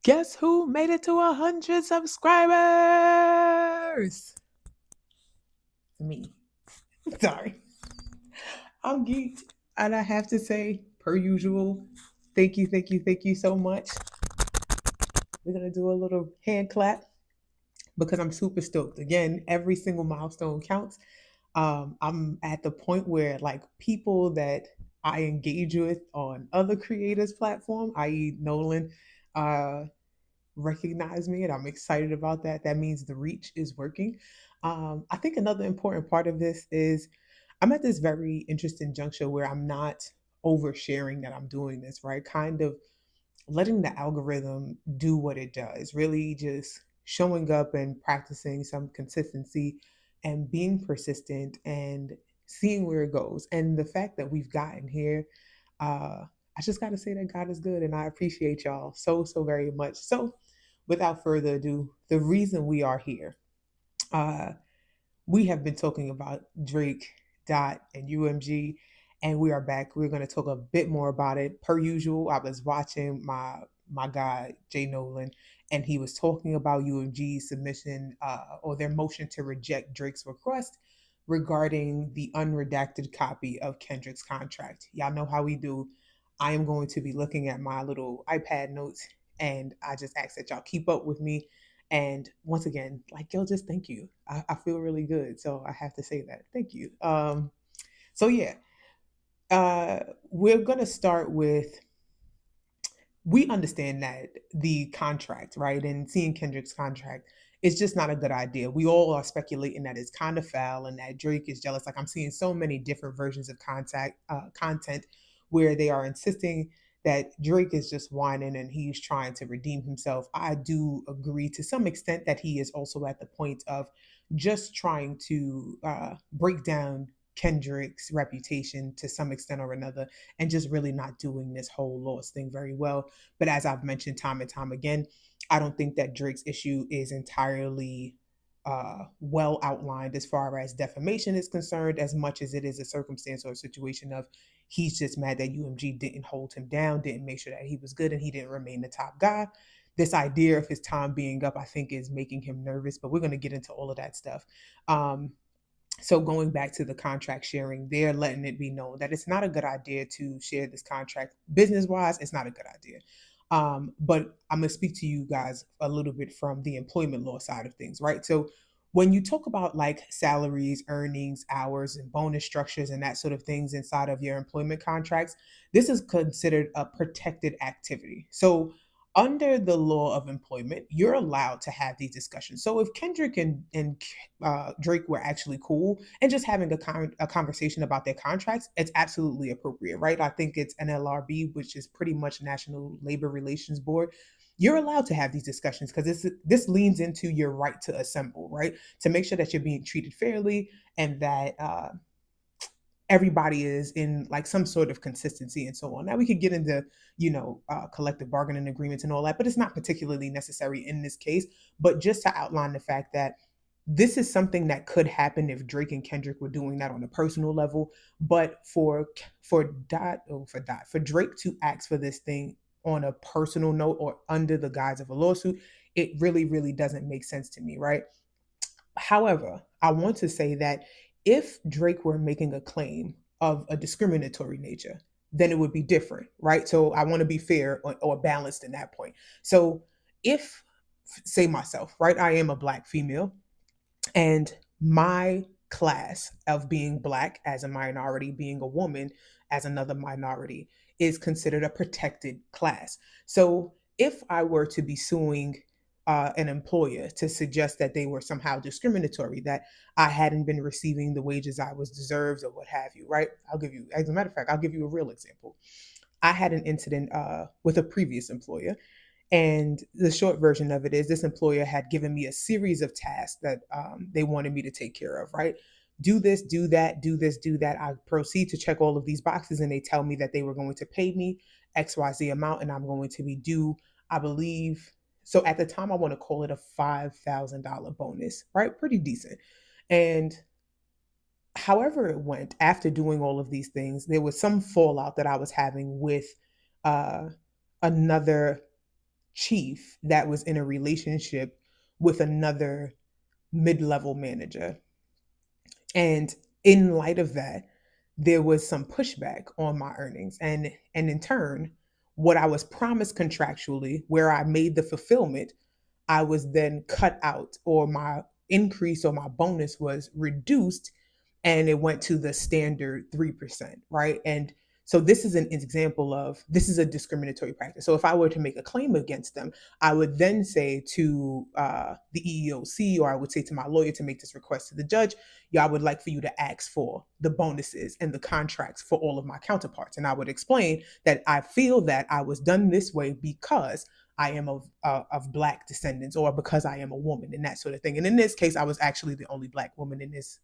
Guess who made it to 100 subscribers? Me. Sorry. I'm geeked. And I have to say, per usual, thank you so much. We're going to do a little hand clap because I'm super stoked. Again, every single milestone counts. I'm at the point where, like, people that I engage with on other creators' platform, i.e., Nolan, uh, recognize me, and I'm excited about that. That means the reach is working. I think another important part of this is I'm at this very interesting juncture where I'm not oversharing that I'm doing this, right? Kind of letting the algorithm do what it does, really just showing up and practicing some consistency and being persistent and seeing where it goes. And the fact that we've gotten here, I just got to say that God is good and I appreciate y'all so very much. So, without further ado, the reason we are here, uh, we have been talking about Drake, Dot, and UMG, and we are back. We're going to talk a bit more about it. Per usual, I was watching my guy Jay Nolan, and he was talking about UMG's submission or their motion to reject Drake's request regarding the unredacted copy of Kendrick's contract. Y'all know how we do. I am going to be looking at my little iPad notes, and I just ask that y'all keep up with me. And once again, like, yo, just thank you. I feel really good. So I have to say that. Thank you. So yeah, we're gonna start with, we understand that the contract, right? And seeing Kendrick's contract is just not a good idea. We all are speculating that it's kind of foul and that Drake is jealous. Like, I'm seeing so many different versions of content where they are insisting that Drake is just whining and he's trying to redeem himself. I do agree to some extent that he is also at the point of just trying to break down Kendrick's reputation to some extent or another, and just really not doing this whole loss thing very well. But as I've mentioned time and time again, I don't think that Drake's issue is entirely well outlined as far as defamation is concerned, as much as it is a circumstance or a situation of he's just mad that UMG didn't hold him down, didn't make sure that he was good, and he didn't remain the top guy. This idea of his time being up, I think, is making him nervous, but we're going to get into all of that stuff. Um, so going back to the contract sharing, they're letting it be known that it's not a good idea to share this contract business wise. It's not a good idea. But I'm going to speak to you guys a little bit from the employment law side of things, right? So when you talk about like salaries, earnings, hours, and bonus structures and that sort of things inside of your employment contracts, this is considered a protected activity. So under the law of employment, you're allowed to have these discussions. So if Kendrick and Drake were actually cool and just having a conversation about their contracts, it's absolutely appropriate, right? I think it's NLRB, which is pretty much National Labor Relations Board. You're allowed to have these discussions because this leans into your right to assemble, right? To make sure that you're being treated fairly and that everybody is in like some sort of consistency and so on. Now we could get into, collective bargaining agreements and all that, but it's not particularly necessary in this case. But just to outline the fact that this is something that could happen if Drake and Kendrick were doing that on a personal level. But for Drake to ask for this thing on a personal note or under the guise of a lawsuit, it really doesn't make sense to me, right? However, I want to say that if Drake were making a claim of a discriminatory nature, then it would be different, right? So I want to be fair or balanced in that point. So if, say myself, right, I am a Black female, and my class of being Black as a minority, being a woman as another minority, is considered a protected class. So if I were to be suing an employer to suggest that they were somehow discriminatory, that I hadn't been receiving the wages I was deserved or what have you, right? I'll give you, as a matter of fact, I'll give you a real example. I had an incident with a previous employer, and the short version of it is this employer had given me a series of tasks that they wanted me to take care of, right? Do this, do that, do this, do that. I proceed to check all of these boxes, and they tell me that they were going to pay me XYZ amount, and I'm going to be due, I believe. So at the time, I want to call it a $5,000 bonus, right? Pretty decent. And however it went, after doing all of these things, there was some fallout that I was having with uh, another chief that was in a relationship with another mid-level manager. And in light of that, there was some pushback on my earnings. And in turn, what I was promised contractually, where I made the fulfillment, I was then cut out, or my increase or my bonus was reduced, and it went to the standard 3%, right? And so this is an example of, this is a discriminatory practice. So if I were to make a claim against them, I would then say to the EEOC, or I would say to my lawyer to make this request to the judge, yeah, I would like for you to ask for the bonuses and the contracts for all of my counterparts. And I would explain that I feel that I was done this way because I am of Black descendants, or because I am a woman, and that sort of thing. And in this case, I was actually the only Black woman in this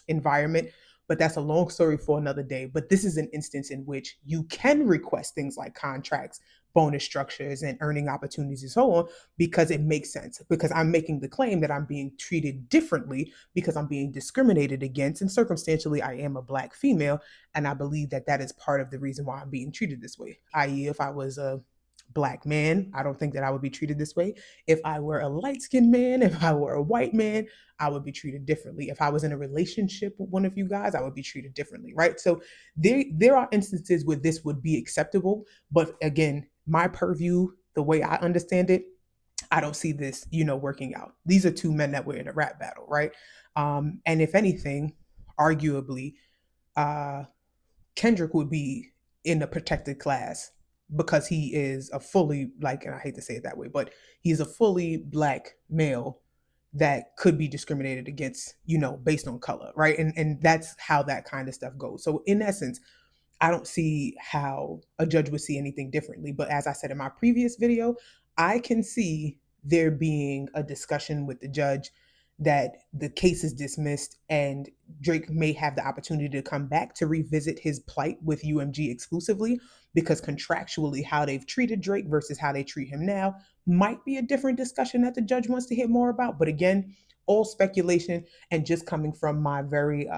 environment. But that's a long story for another day. But this is an instance in which you can request things like contracts, bonus structures, and earning opportunities, and so on, because it makes sense. Because I'm making the claim that I'm being treated differently because I'm being discriminated against. And circumstantially, I am a Black female. And I believe that that is part of the reason why I'm being treated this way. I.e., if I was a Black man, I don't think that I would be treated this way. If I were a light-skinned man, if I were a white man, I would be treated differently. If I was in a relationship with one of you guys, I would be treated differently, right? So there are instances where this would be acceptable, but again, my purview, the way I understand it, I don't see this, working out. These are two men that were in a rap battle, right? And if anything, arguably, uh, Kendrick would be in a protected class because he is a fully, like, and I hate to say it that way, but he's a fully Black male that could be discriminated against, based on color, right? And that's how that kind of stuff goes. So in essence, I don't see how a judge would see anything differently. But as I said in my previous video, I can see there being a discussion with the judge that the case is dismissed and Drake may have the opportunity to come back to revisit his plight with UMG exclusively, because contractually how they've treated Drake versus how they treat him now might be a different discussion that the judge wants to hear more about. But again, all speculation and just coming from my very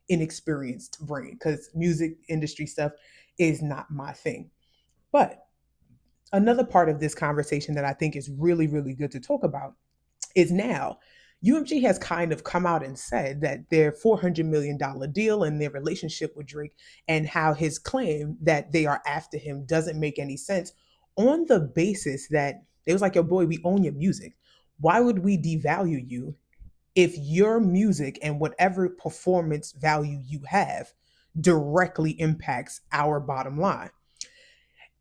inexperienced brain, because music industry stuff is not my thing. But another part of this conversation that I think is really, really good to talk about is now UMG has kind of come out and said that their $400 million deal and their relationship with Drake, and how his claim that they are after him doesn't make any sense, on the basis that it was like, yo, boy, we own your music. Why would we devalue you if your music and whatever performance value you have directly impacts our bottom line?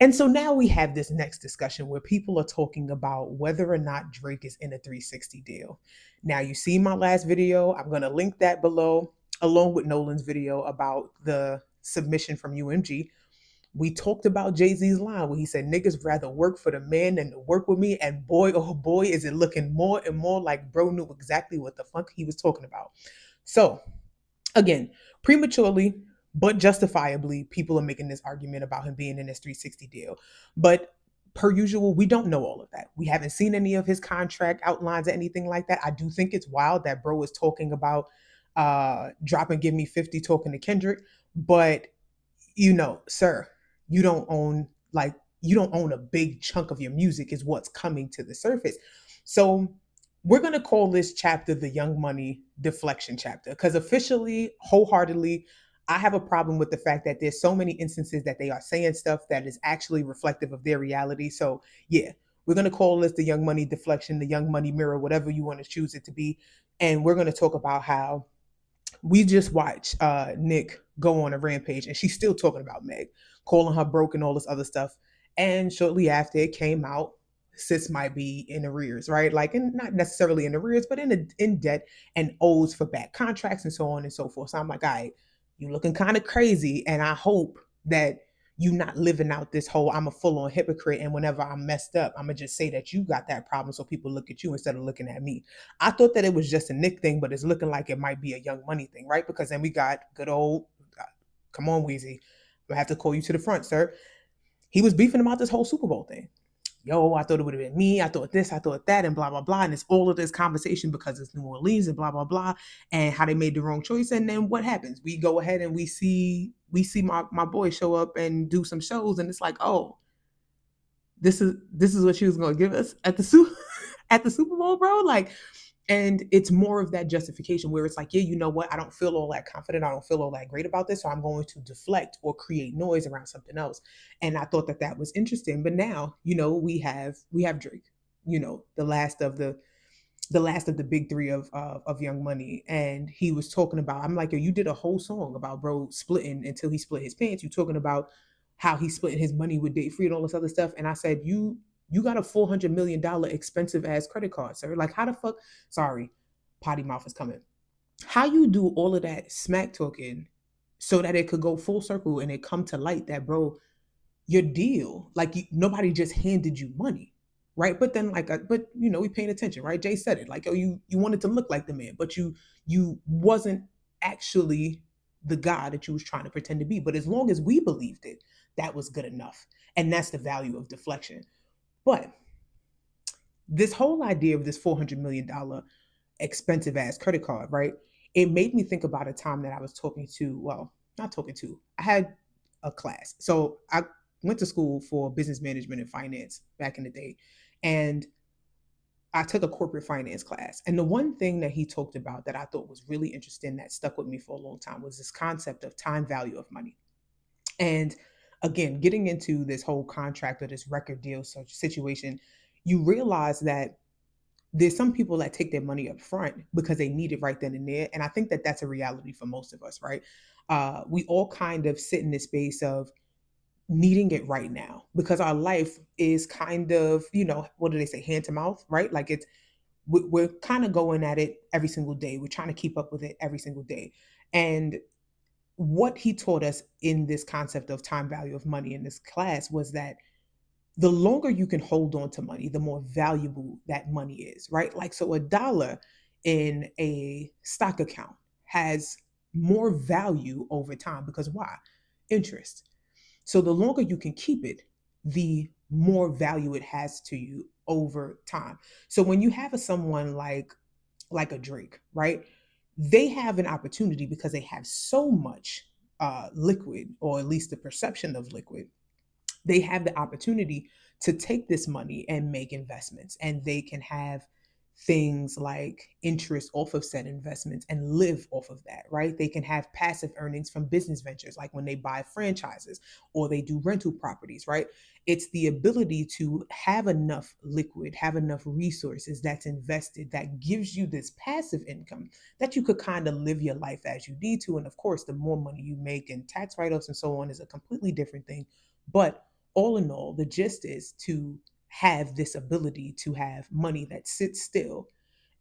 And so now we have this next discussion where people are talking about whether or not Drake is in a 360 deal. Now, you see my last video. I'm going to link that below, along with Nolan's video about the submission from UMG. We talked about Jay-Z's line where he said, niggas rather work for the man than to work with me. And boy, oh boy, is it looking more and more like bro knew exactly what the fuck he was talking about. So again, prematurely, but justifiably, people are making this argument about him being in this 360 deal. But per usual, we don't know all of that. We haven't seen any of his contract outlines or anything like that. I do think it's wild that bro is talking about drop and give me 50 talking to Kendrick. But sir, you don't own a big chunk of your music is what's coming to the surface. So we're going to call this chapter the Young Money deflection chapter, because officially, wholeheartedly, I have a problem with the fact that there's so many instances that they are saying stuff that is actually reflective of their reality. So yeah, we're going to call this the Young Money deflection, the Young Money mirror, whatever you want to choose it to be. And we're going to talk about how we just watched Nick go on a rampage, and she's still talking about Meg, calling her broke and all this other stuff. And shortly after it came out, sis might be in arrears, right? Like, and not necessarily in arrears, but in debt and owes for bad contracts and so on and so forth. So I'm like, all right, you looking kind of crazy, and I hope that you not living out this whole I'm a full-on hypocrite, and whenever I'm messed up, I'm gonna just say that you got that problem so people look at you instead of looking at me. I thought that it was just a Nick thing, but it's looking like it might be a Young Money thing, right? Because then we got good old, come on, Weezy, I have to call you to the front, sir. He was beefing about this whole Super Bowl thing. Yo, I thought it would have been me. I thought this, I thought that, and blah, blah, blah. And it's all of this conversation because it's New Orleans and blah, blah, blah, and how they made the wrong choice. And then what happens? We go ahead and we see my boy show up and do some shows, and it's like, oh, This is what she was going to give us at the Super at the Super Bowl, bro. Like, and it's more of that justification where it's like, yeah, you know what? I don't feel all that confident. I don't feel all that great about this. So I'm going to deflect or create noise around something else. And I thought that that was interesting. But now, we have Drake, the last of the big three of Young Money, and he was talking about. I'm like, yo, you did a whole song about bro splitting until he split his pants. You talking about how he splitting his money with Date Free and all this other stuff. And I said, you got a $400 million expensive ass credit card, sir. Like, how the fuck? Sorry, potty mouth is coming. How you do all of that smack talking so that it could go full circle and it come to light that, bro, your deal, like, nobody just handed you money, right? But then, like, but we paying attention, right? Jay said it, like, oh, you wanted to look like the man, but you wasn't actually the guy that you was trying to pretend to be. But as long as we believed it, that was good enough, and that's the value of deflection. But this whole idea of this $400 million expensive ass credit card, right? It made me think about a time that I was talking to, well, not talking to, I had a class. So I went to school for business management and finance back in the day. And I took a corporate finance class. And the one thing that he talked about that I thought was really interesting that stuck with me for a long time was this concept of time value of money. And again, getting into this whole contract or this record deal situation, you realize that there's some people that take their money up front because they need it right then and there. And I think that that's a reality for most of us, right? We all kind of sit in this space of needing it right now because our life is kind of, what do they say, hand to mouth, right? Like, we're kind of going at it every single day. We're trying to keep up with it every single day. And what he taught us in this concept of time value of money in this class was that the longer you can hold on to money, the more valuable that money is, right? Like, so a dollar in a stock account has more value over time because why? Interest. So the longer you can keep it, the more value it has to you over time. So when you have someone like a Drake, right? They have an opportunity because they have so much liquid, or at least the perception of liquid. They have the opportunity to take this money and make investments, and they can have things like interest off of said investments and live off of that, right? They can have passive earnings from business ventures, like when they buy franchises or they do rental properties, right? It's the ability to have enough liquid, have enough resources that's invested that gives you this passive income that you could kind of live your life as you need to. And of course, the more money you make, and tax write-offs and so on is a completely different thing. But all in all, the gist is to have this ability to have money that sits still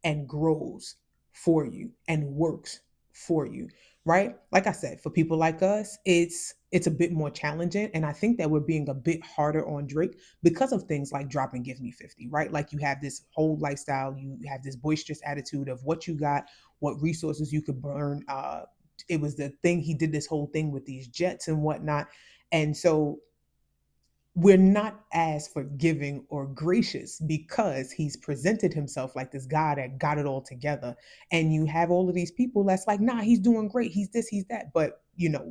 and grows for you and works for you, right? Like I said, for people like us, it's a bit more challenging, and I think that we're being a bit harder on Drake because of things like drop and give me 50, right? Like, you have this whole lifestyle, you have this boisterous attitude of what you got, what resources you could burn. It was the thing, he did this whole thing with these jets and whatnot. And so we're not as forgiving or gracious because he's presented himself like this guy that got it all together. And you have all of these people that's like, nah, he's doing great. He's this, he's that. But,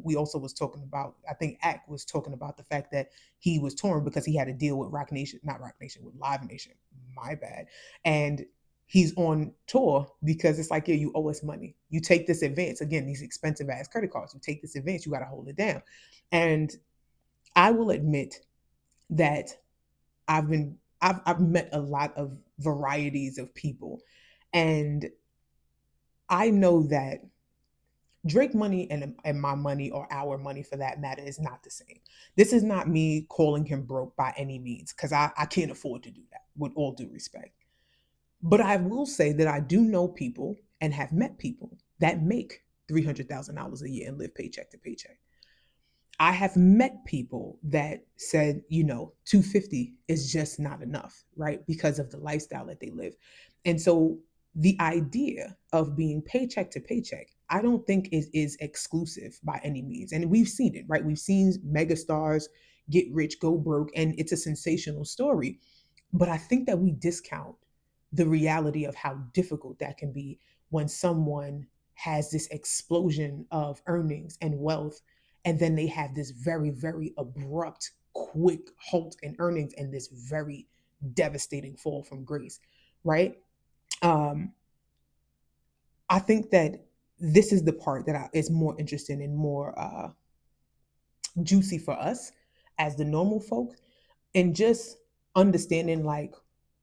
we also was talking about, I think Ack was talking about the fact that he was torn because he had to deal with Rock Nation, not Rock Nation, with Live Nation. My bad. And he's on tour because it's like, yeah, you owe us money. You take this advance. Again, these expensive ass credit cards. You take this advance, you got to hold it down. And I will admit that I've met a lot of varieties of people, and I know that Drake money and my money, or our money for that matter, is not the same. This is not me calling him broke by any means, because I can't afford to do that, with all due respect. But I will say that I do know people and have met people that make $300,000 a year and live paycheck to paycheck. I have met people that said, 250 is just not enough, right? Because of the lifestyle that they live. And so the idea of being paycheck to paycheck, I don't think is exclusive by any means. And we've seen it, right? We've seen megastars get rich, go broke, and it's a sensational story. But I think that we discount the reality of how difficult that can be when someone has this explosion of earnings and wealth, and then they have this very, very abrupt quick halt in earnings and this very devastating fall from grace, right? Um, I think that this is the part that is more interesting and more juicy for us as the normal folk, and just understanding like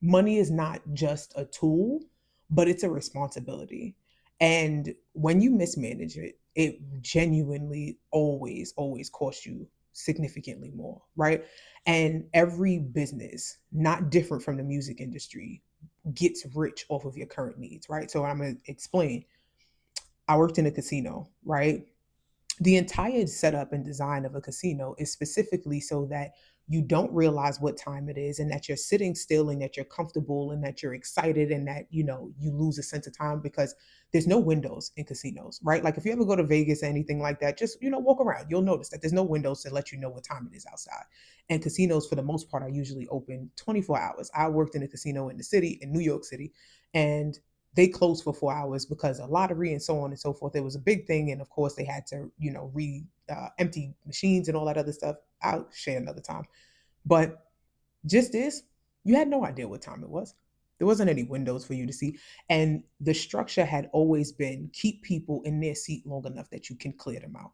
money is not just a tool, but it's a responsibility. And when you mismanage it, it genuinely always costs you significantly more, right? And every business, not different from the music industry, gets rich off of your current needs, right? So I'm going to explain. I worked in a casino, right? The entire setup and design of a casino is specifically so that you don't realize what time it is, and that you're sitting still, and that you're comfortable, and that you're excited, and that you lose a sense of time, because there's no windows in casinos, right? Like if you ever go to Vegas or anything like that, just walk around, you'll notice that there's no windows to let you know what time it is outside. And casinos for the most part are usually open 24 hours. I worked in a casino in the city, in New York City, and they closed for 4 hours because a lottery and so on and so forth. It was a big thing, and of course they had to, re empty machines and all that other stuff. I'll share another time. But just this, you had no idea what time it was. There wasn't any windows for you to see, and the structure had always been keep people in their seat long enough that you can clear them out.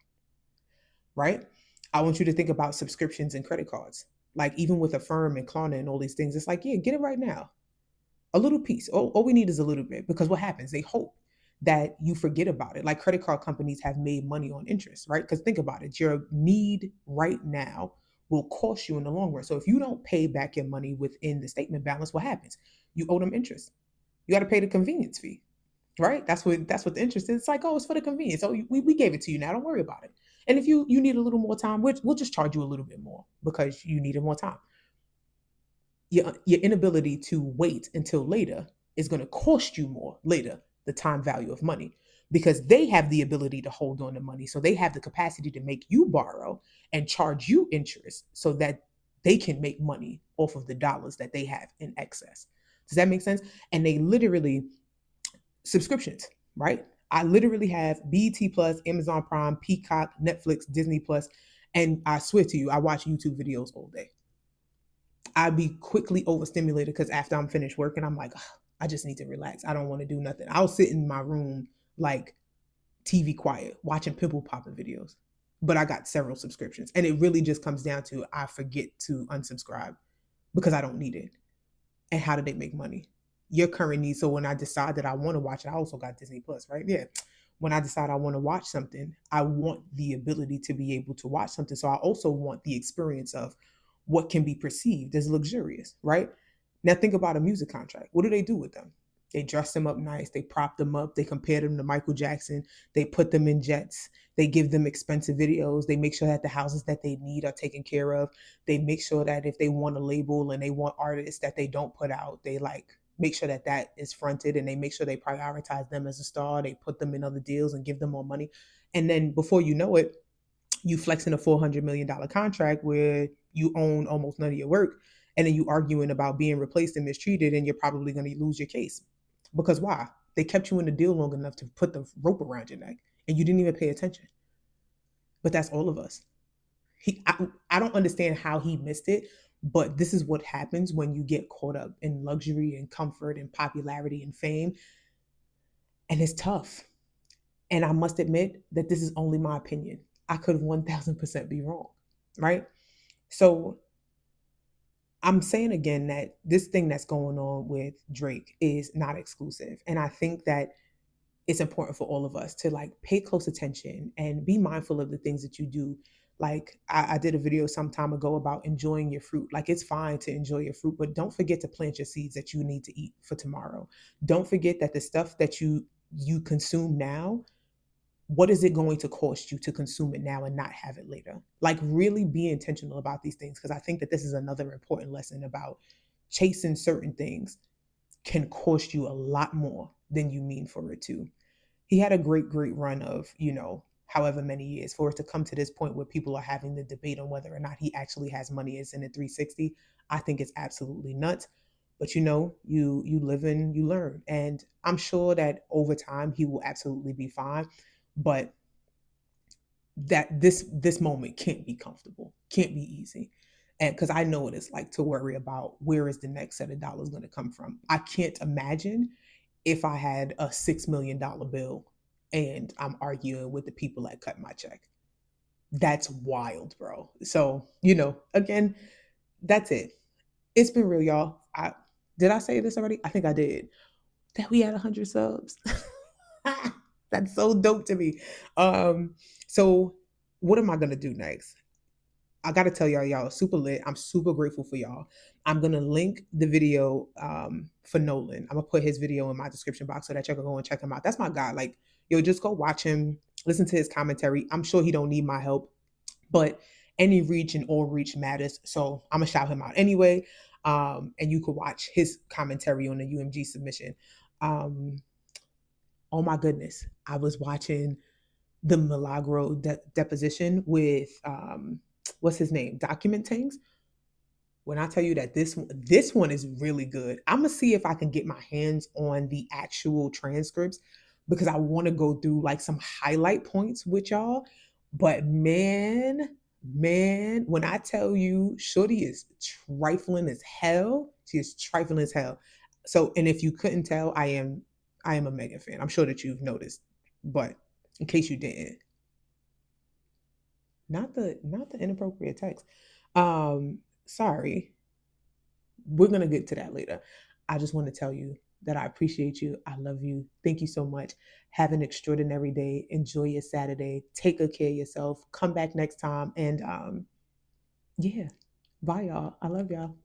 Right? I want you to think about subscriptions and credit cards. Like even with Affirm and Klarna and all these things, it's like, yeah, get it right now, a little piece. All we need is a little bit, because what happens? They hope that you forget about it. Like credit card companies have made money on interest, right? Because think about it, your need right now will cost you in the long run. So if you don't pay back your money within the statement balance, what happens? You owe them interest. You got to pay the convenience fee, right? That's what the interest is. It's like, oh, it's for the convenience. So we gave it to you now. Don't worry about it. And if you need a little more time, we'll just charge you a little bit more because you needed more time. Your inability to wait until later is going to cost you more later, the time value of money, because they have the ability to hold on to money, so they have the capacity to make you borrow and charge you interest so that they can make money off of the dollars that they have in excess. Does that make sense? And they literally, subscriptions, right? I literally have BET Plus, Amazon Prime, Peacock, Netflix, Disney Plus, and I swear to you, I watch YouTube videos all day. I'd be quickly overstimulated because after I'm finished working, I'm like, "Ugh, I just need to relax. I don't want to do nothing." I'll sit in my room like TV quiet, watching pimple popping videos. But I got several subscriptions. And it really just comes down to I forget to unsubscribe because I don't need it. And how do they make money? Your current needs. So when I decide that I want to watch it, I also got Disney Plus, right? Yeah. When I decide I want to watch something, I want the ability to be able to watch something. So I also want the experience of what can be perceived as luxurious, right? Now think about a music contract. What do they do with them? They dress them up nice, they prop them up, they compare them to Michael Jackson, they put them in jets, they give them expensive videos, they make sure that the houses that they need are taken care of. They make sure that if they want a label and they want artists that they don't put out, they like make sure that that is fronted, and they make sure they prioritize them as a star. They put them in other deals and give them more money. And then before you know it, you flexing a $400 million contract where you own almost none of your work, and then you arguing about being replaced and mistreated, and you're probably going to lose your case. Because why? They kept you in the deal long enough to put the rope around your neck, and you didn't even pay attention. But that's all of us. I don't understand how he missed it, but this is what happens when you get caught up in luxury and comfort and popularity and fame, and it's tough. And I must admit that this is only my opinion. I could 1000% be wrong, right? So I'm saying again that this thing that's going on with Drake is not exclusive. And I think that it's important for all of us to like pay close attention and be mindful of the things that you do. Like I did a video some time ago about enjoying your fruit. Like it's fine to enjoy your fruit, but don't forget to plant your seeds that you need to eat for tomorrow. Don't forget that the stuff that you consume now, what is it going to cost you to consume it now and not have it later? Like really be intentional about these things, because I think that this is another important lesson about chasing certain things can cost you a lot more than you mean for it to. He had a great run of, however many years for it to come to this point where people are having the debate on whether or not he actually has money is in the 360. I think it's absolutely nuts. But you live and you learn. And I'm sure that over time he will absolutely be fine. But that this moment can't be comfortable, can't be easy. And because I know what it's like to worry about where is the next set of dollars going to come from. I can't imagine if I had a $6 million bill and I'm arguing with the people that cut my check. That's wild, bro. So, again, that's it. It's been real, y'all. Did I say this already? I think I did. That we had 100 subs. That's so dope to me. So what am I gonna do next? I gotta tell y'all super lit. I'm super grateful for y'all. I'm gonna link the video for Nolan. I'm gonna put his video in my description box so that y'all can go and check him out. That's my guy. Like, yo, just go watch him, listen to his commentary. I'm sure he don't need my help, but any reach and all reach matters. So I'm gonna shout him out anyway. And you could watch his commentary on the UMG submission. Um, oh my goodness, I was watching the Milagro deposition with what's his name, Document Tanks. When I tell you that this one is really good, I'm gonna see if I can get my hands on the actual transcripts because I want to go through like some highlight points with y'all. But man, when I tell you Shorty is trifling as hell, she is trifling as hell. So, and if you couldn't tell, I am a Megan fan. I'm sure that you've noticed, but in case you didn't, not the inappropriate text. Sorry, we're gonna get to that later. I just want to tell you that I appreciate you. I love you. Thank you so much. Have an extraordinary day. Enjoy your Saturday. Take good care of yourself. Come back next time. And yeah. Bye y'all. I love y'all.